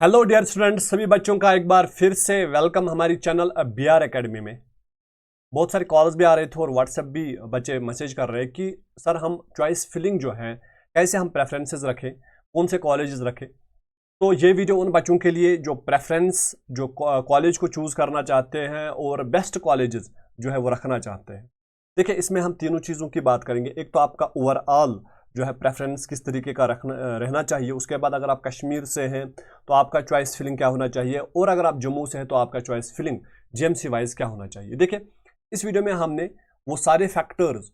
Hello dear students, सभी बच्चों का एक बार फिर से वेलकम हमारी चैनल BR एकेडमी में। बहुत सारे कॉल्स भी आ रहे थे और व्हाट्सएप भी बच्चे मैसेज कर रहे हैं कि सर हम चॉइस फिलिंग जो है कैसे हम प्रेफरेंसेस रखें, कौन से कॉलेजेस रखें। तो ये वीडियो उन बच्चों के लिए जो प्रेफरेंस जो कॉलेज को चूज़ करना चाहते हैं और बेस्ट कॉलेजेस जो है वो रखना चाहते हैं। देखिए, इसमें हम तीनों चीज़ों की बात करेंगे। एक तो आपका ओवरऑल जो है प्रेफरेंस किस तरीके का रहना चाहिए। उसके बाद अगर आप कश्मीर से हैं तो आपका चॉइस फिलिंग क्या होना चाहिए, और अगर आप जम्मू से हैं तो आपका चॉइस फिलिंग जेएमसी वाइज क्या होना चाहिए। देखिए, इस वीडियो में हमने वो सारे फैक्टर्स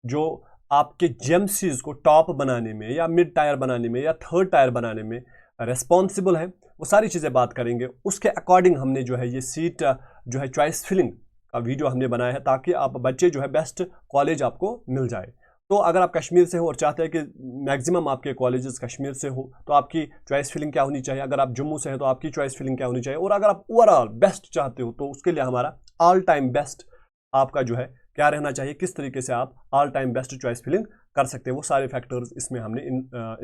जो आपके जेएमसीज को टॉप बनाने में या मिड टायर बनाने में या थर्ड टायर बनाने में रेस्पॉन्सिबल है, वो सारी चीज़ें बात करेंगे। उसके अकॉर्डिंग हमने जो है ये सीट जो है चॉइस फिलिंग का वीडियो हमने बनाया है, ताकि आप बच्चे जो है बेस्ट कॉलेज आपको मिल जाए। तो अगर आप कश्मीर से हो और चाहते हैं कि मैक्सिमम आपके कॉलेजेस कश्मीर से हो, तो आपकी चॉइस फिलिंग क्या होनी चाहिए। अगर आप जम्मू से हैं तो आपकी चॉइस फिलिंग क्या होनी चाहिए। और अगर आप ओवरऑल बेस्ट चाहते हो तो उसके लिए हमारा ऑल टाइम बेस्ट आपका जो है क्या रहना चाहिए, किस तरीके से आप all time best choice filling कर सकते हैं, वो सारे फैक्टर्स इसमें हमने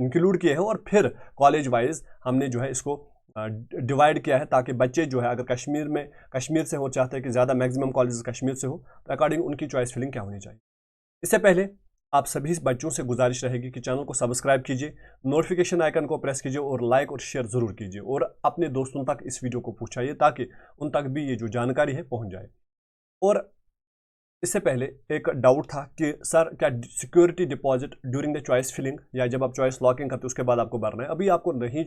इंक्लूड किए हैं। और फिर कॉलेज वाइज हमने जो है इसको डिवाइड किया है, ताकि बच्चे जो है अगर कश्मीर से हो, चाहते हैं कि ज़्यादा मैक्सिमम कॉलेज कश्मीर से हो, तो अकॉर्डिंग उनकी चॉइस फिलिंग क्या होनी चाहिए। इससे पहले आप सभी बच्चों से गुजारिश रहेगी कि चैनल को सब्सक्राइब कीजिए, नोटिफिकेशन आइकन को प्रेस कीजिए और लाइक और शेयर ज़रूर कीजिए, और अपने दोस्तों तक इस वीडियो को पहुंचाइए ताकि उन तक भी ये जो जानकारी है पहुंच जाए। और इससे पहले एक डाउट था कि सर क्या security deposit during the choice filling, या जब आप चॉइस लॉकिंग करते हैं उसके बाद आपको भरना है। अभी आपको नहीं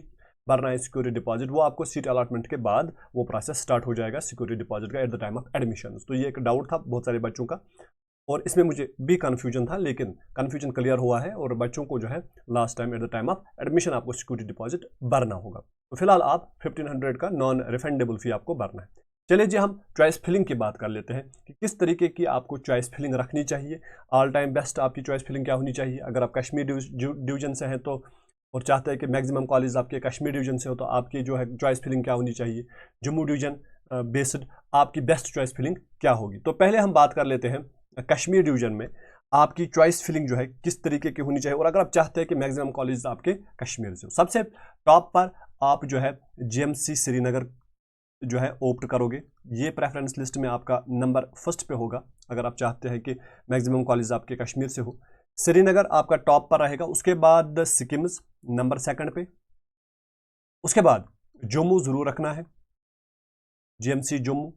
भरना है सिक्योरिटी डिपॉजिट, वो आपको सीट अलॉटमेंट के बाद वो प्रोसेस स्टार्ट हो जाएगा सिक्योरिटी डिपॉजिट का at the time of admission. तो ये एक डाउट था बहुत सारे बच्चों का, और इसमें मुझे भी कन्फ्यूजन था, लेकिन कन्फ्यूजन क्लियर हुआ है और बच्चों को जो है last time at the time of admission आपको सिक्योरिटी डिपॉजिट भरना होगा। तो फिलहाल आप 1500 का नॉन रिफंडेबल फी आपको भरना है। चलिए जी, हम चॉइस फिलिंग की बात कर लेते हैं कि किस तरीके की आपको चॉइस फिलिंग रखनी चाहिए। ऑल टाइम बेस्ट आपकी चॉइस फिलिंग क्या होनी चाहिए। अगर आप कश्मीर डिवीजन से हैं तो और चाहते हैं कि मैक्सिमम कॉलेज आपके कश्मीर डिवीजन से हो, तो आपकी जो है चॉइस फिलिंग क्या होनी चाहिए। जम्मू डिवीजन बेस्ड आपकी बेस्ट चॉइस फिलिंग क्या होगी। तो पहले हम बात कर लेते हैं कश्मीर डिवीजन में आपकी चॉइस फिलिंग जो है किस तरीके की होनी चाहिए, और अगर आप चाहते हैं कि मैक्सिमम कॉलेज आपके कश्मीर से हो। सबसे टॉप पर आप जो है जेएमसी श्रीनगर जो है ऑप्ट करोगे। ये प्रेफरेंस लिस्ट में आपका नंबर फर्स्ट पे होगा अगर आप चाहते हैं कि मैक्सिमम कॉलेज आपके कश्मीर से हो। श्रीनगर आपका टॉप पर रहेगा, उसके बाद सिक्किम्स नंबर सेकंड पे, उसके बाद जम्मू जरूर रखना है, जेएमसी जम्मू।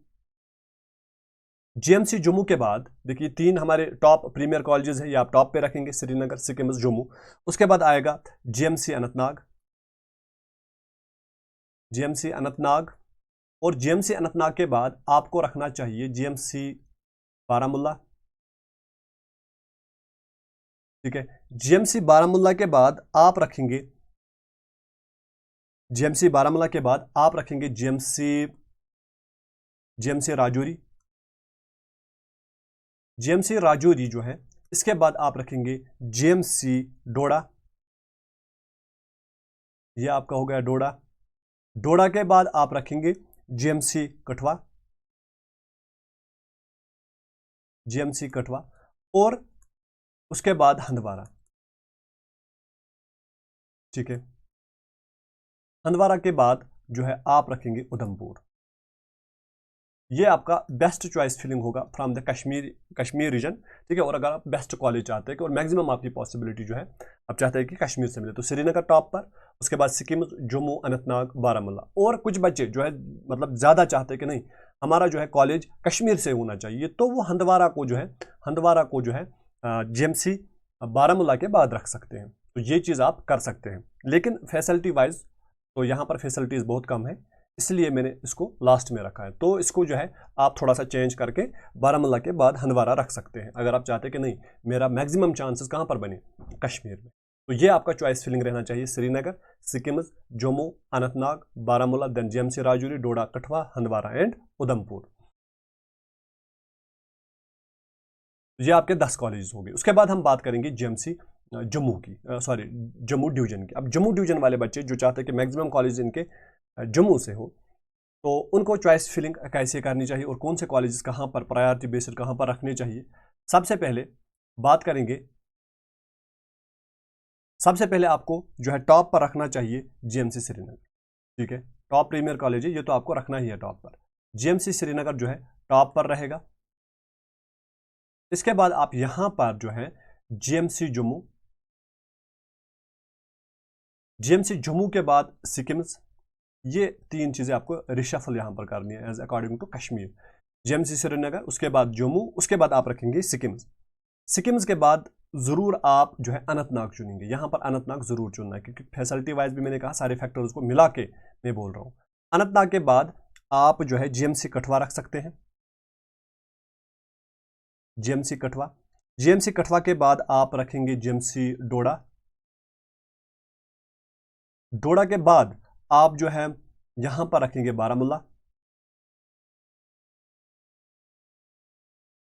जेएमसी जम्मू के बाद देखिए तीन हमारे टॉप प्रीमियर कॉलेजेस हैं, ये आप टॉप पे रखेंगे, श्रीनगर, सिक्किम्स, जम्मू। उसके बाद आएगा जेएमसी अनंतनाग, जेएमसी अनंतनाग। और जेएमसी अनंतनाग के बाद आपको रखना चाहिए जेएमसी बारामुल्ला। ठीक है, जेएमसी बारामुल्ला के बाद आप रखेंगे जेएमसी बारामुल्ला के बाद आप रखेंगे जेएमसी राजौरी, जेएमसी राजौरी जो है। इसके बाद आप रखेंगे जेएमसी डोडा, ये आपका हो गया डोडा। डोडा के बाद आप रखेंगे जेएमसी कठवा, जेएमसी कठवा। और उसके बाद हंदवारा। ठीक है, हंदवारा के बाद जो है आप रखेंगे उधमपुर। ये आपका बेस्ट चॉइस फिलिंग होगा फ्रॉम द कश्मीर रीजन। ठीक है, और अगर आप बेस्ट कॉलेज चाहते हैं कि और मैक्सिमम आपकी पॉसिबिलिटी जो है आप चाहते हैं कि कश्मीर से मिले, तो श्रीनगर टॉप पर, उसके बाद सिक्किम, जम्मू, अनंतनाग, बारामूला। और कुछ बच्चे जो है मतलब ज़्यादा चाहते हैं कि नहीं हमारा जो है कॉलेज कश्मीर से होना चाहिए, तो वो हंदवारा को जो है जेएमसी बारामूला के बाद रख सकते हैं। तो ये चीज़ आप कर सकते हैं, लेकिन फैसिलिटी वाइज तो यहाँ पर फैसिलिटीज़ बहुत कम है, इसलिए मैंने इसको लास्ट में रखा है। तो इसको जो है आप थोड़ा सा चेंज करके बारामूला के बाद हंदवारा रख सकते हैं, अगर आप चाहते हैं कि नहीं मेरा मैक्सिमम चांसेस कहाँ पर बने, कश्मीर में। तो ये आपका चॉइस फिलिंग रहना चाहिए, Srinagar, Sikkim, Jammu, Anantnag, Baramulla, then JMC Rajouri, Doda, Kathua, Handwara and Udhampur. ये आपके 10 कॉलेज हो गए। उसके बाद हम बात करेंगे जेएमसी जम्मू की, सॉरी जम्मू डिवीजन की। अब जम्मू डिवीजन वाले बच्चे जो चाहते हैं कि मैक्सिमम कॉलेज इनके जम्मू से हो, तो उनको चॉइस फिलिंग कैसे करनी चाहिए और कौन से कॉलेजेस कहाँ पर प्रायोरिटी बेस्ड कहाँ पर रखने चाहिए। सबसे पहले बात करेंगे, सबसे पहले आपको जो है टॉप पर रखना चाहिए जेएमसी श्रीनगर। ठीक है, टॉप प्रीमियर कॉलेज है, ये तो आपको रखना ही है टॉप पर। जीएमसी श्रीनगर जो है टॉप पर रहेगा। इसके बाद आप यहां पर जो है जीएमसी जम्मू, जीएमसी जम्मू के बाद सिक्किम्स, ये तीन चीजें आपको रिशफल यहां पर करनी है as according to Kashmir. GMC Srinagar, उसके बाद जम्मू, उसके बाद आप रखेंगे सिक्किम्स। सिक्किम्स के बाद जरूर आप जो है अनंतनाग चुनेंगे। यहां पर अनंतनाग जरूर चुनना है, क्योंकि फैसिलिटी वाइज भी मैंने कहा सारे फैक्टर्स को मिला के मैं बोल रहा हूं। अनंतनाग के बाद आप जो है जीएमसी कठुआ रख सकते हैं, जीएमसी कठुआ। जीएमसी कठुआ के बाद आप रखेंगे जीएमसी डोडा। डोडा के बाद आप जो है यहां पर रखेंगे बारामूला।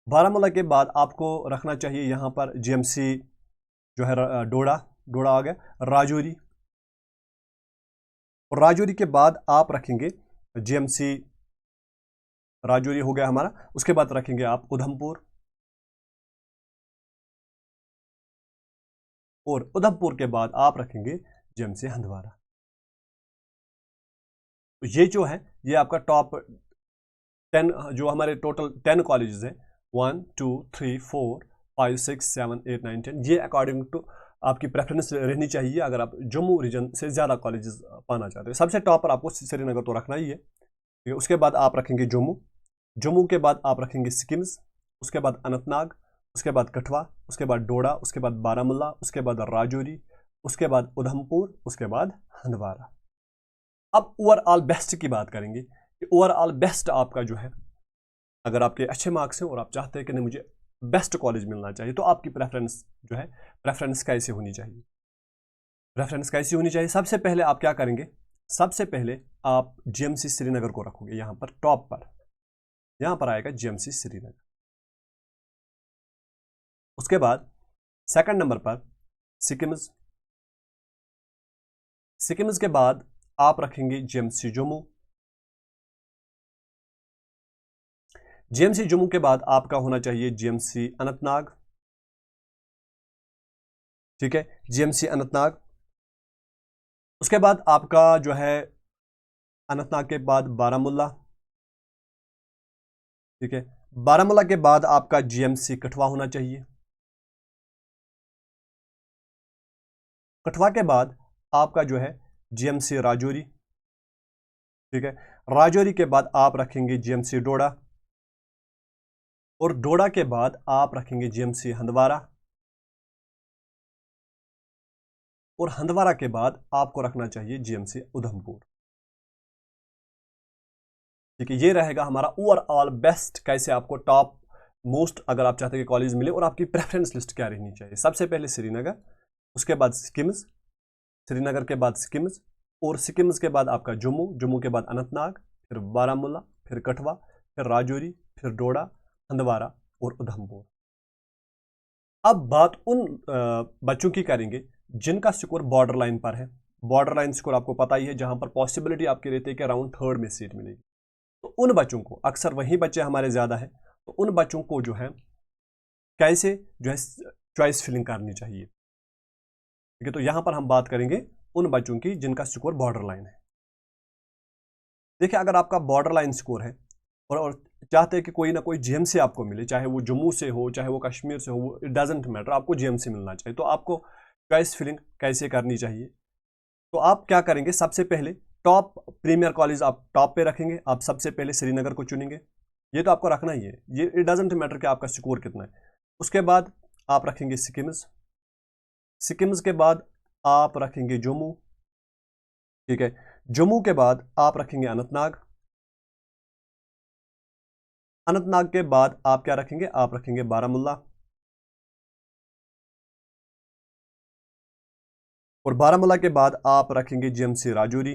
बारामूला के बाद आपको रखना चाहिए यहां पर जीएमसी जो है डोडा, डोडा आ गया। राजौरी, और राजौरी के बाद आप रखेंगे जीएमसी, राजौरी हो गया हमारा। उसके बाद रखेंगे आप उधमपुर, और उधमपुर के बाद आप रखेंगे जीएमसी हंदवारा। तो ये जो है ये आपका टॉप 10 जो हमारे टोटल 10 कॉलेजेस हैं, 1 2 3 4 5 6 7 8 9 10, ये अकॉर्डिंग टू आपकी प्रेफरेंस रहनी चाहिए अगर आप जम्मू रीजन से ज़्यादा कॉलेजेस पाना चाहते हैं। सबसे टॉप पर आपको श्रीनगर तो रखना ही है, ठीक है। उसके बाद आप रखेंगे जम्मू, जम्मू के बाद आप रखेंगे सिक्किम्स, उसके बाद अनंतनाग, उसके बाद कठुआ, उसके बाद डोडा, उसके बाद बारामूला, उसके बाद राजौरी, उसके बाद उधमपुर, उसके बाद हंदवारा। अब ओवरऑल बेस्ट की बात करेंगे कि ओवरऑल बेस्ट आपका जो है, अगर आपके अच्छे मार्क्स हैं और आप चाहते हैं कि नहीं मुझे बेस्ट कॉलेज मिलना चाहिए, तो आपकी प्रेफरेंस जो है, प्रेफरेंस कैसे होनी चाहिए, प्रेफरेंस कैसी होनी चाहिए। सबसे पहले आप क्या करेंगे, सबसे पहले आप जीएमसी श्रीनगर को रखोगे यहां पर टॉप पर, यहां पर आएगा जीएमसी श्रीनगर। उसके बाद सेकंड नंबर पर सिक्किम्स, सिक्किम्स के बाद आप रखेंगे जीएमसी जम्मू, जीएमसी जम्मू के बाद आपका होना चाहिए जीएमसी अनंतनाग, ठीक है, जीएमसी अनंतनाग। उसके बाद आपका जो है अनंतनाग के बाद बारामूला, ठीक है, बारामूला के बाद आपका जीएमसी कठुआ होना चाहिए। कठुआ के बाद आपका जो है जीएमसी राजौरी, ठीक है, राजौरी के बाद आप रखेंगे जीएमसी डोडा, और डोडा के बाद आप रखेंगे जीएमसी हंदवारा, और हंदवारा के बाद आपको रखना चाहिए जीएमसी उधमपुर, ठीक है। ये रहेगा हमारा ओवरऑल बेस्ट, कैसे आपको टॉप मोस्ट अगर आप चाहते हैं कि कॉलेज मिले, और आपकी प्रेफरेंस लिस्ट क्या रहनी चाहिए। सबसे पहले श्रीनगर, उसके बाद सिक्किम्स, श्रीनगर के बाद सिक्किम्स, और सिक्किम्स के बाद आपका जम्मू, जम्मू के बाद अनंतनाग, फिर बारामूला, फिर कठुआ, फिर राजौरी, फिर डोडा, हंदवारा और उधमपुर। अब बात उन बच्चों की करेंगे जिनका स्कोर बॉर्डर लाइन पर है। बॉर्डर लाइन स्कोर आपको पता ही है, जहां पर पॉसिबिलिटी आपकी रहती है कि अराउंड थर्ड में सीट मिलेगी। तो उन बच्चों को, अक्सर वही बच्चे हमारे ज़्यादा हैं, तो उन बच्चों को जो है कैसे जो है चॉइस फिलिंग करनी चाहिए, ठीक है। तो यहां पर हम बात करेंगे उन बच्चों की जिनका स्कोर बॉर्डर लाइन है। देखिए, अगर आपका बॉर्डर लाइन स्कोर है और चाहते हैं कि कोई ना कोई जीएमसी आपको मिले, चाहे वो जम्मू से हो, चाहे वो कश्मीर से हो, इट डजेंट मैटर, आपको जीएमसी मिलना चाहिए, तो आपको चॉइस फिलिंग कैसे करनी चाहिए। तो आप क्या करेंगे, सबसे पहले टॉप प्रीमियर कॉलेज आप टॉप पे रखेंगे। आप सबसे पहले श्रीनगर को चुनेंगे, ये तो आपको रखना ही है, ये इट डजेंट मैटर कि आपका स्कोर कितना है। उसके बाद आप रखेंगे सिक्किम्स, सिक्किम्स के बाद आप रखेंगे जम्मू, ठीक है, जम्मू के बाद आप रखेंगे अनंतनाग, अनंतनाग के बाद आप क्या रखेंगे, आप रखेंगे बारामूला, और बारामूला के बाद आप रखेंगे जीएमसी राजौरी,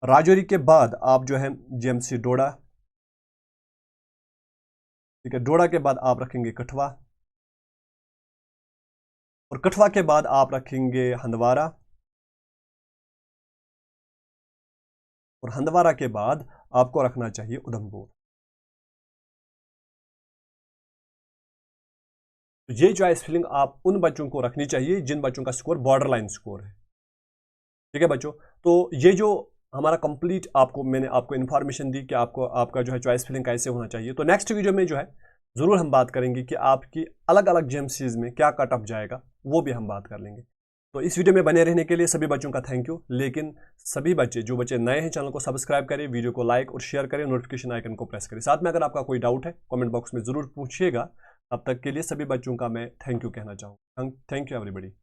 राजौरी के बाद आप जो है जीएमसी डोडा, ठीक है, डोडा के बाद आप रखेंगे कठुआ, और कठुआ के बाद आप रखेंगे हंदवारा, और हंदवारा के बाद आपको रखना चाहिए उधमपुर। तो ये चॉइस फिलिंग आप उन बच्चों को रखनी चाहिए जिन बच्चों का स्कोर बॉर्डर लाइन स्कोर है। ठीक है बच्चों। तो ये जो हमारा कंप्लीट मैंने आपको इन्फॉर्मेशन दी कि आपका जो है चॉइस फिलिंग कैसे होना चाहिए। तो नेक्स्ट वीडियो में जो है ज़रूर हम बात करेंगे कि आपकी अलग अलग जेएमसीज में क्या कट ऑफ जाएगा, वो भी हम बात कर लेंगे। तो इस वीडियो में बने रहने के लिए सभी बच्चों का थैंक यू। लेकिन सभी बच्चे जो बच्चे नए हैं चैनल को सब्सक्राइब करें, वीडियो को लाइक और शेयर करें, नोटिफिकेशन आइकन को प्रेस करें। साथ में अगर आपका कोई डाउट है कमेंट बॉक्स में ज़रूर पूछिएगा। तब तक के लिए सभी बच्चों का मैं थैंक यू कहना चाहूँ। Thank you everybody.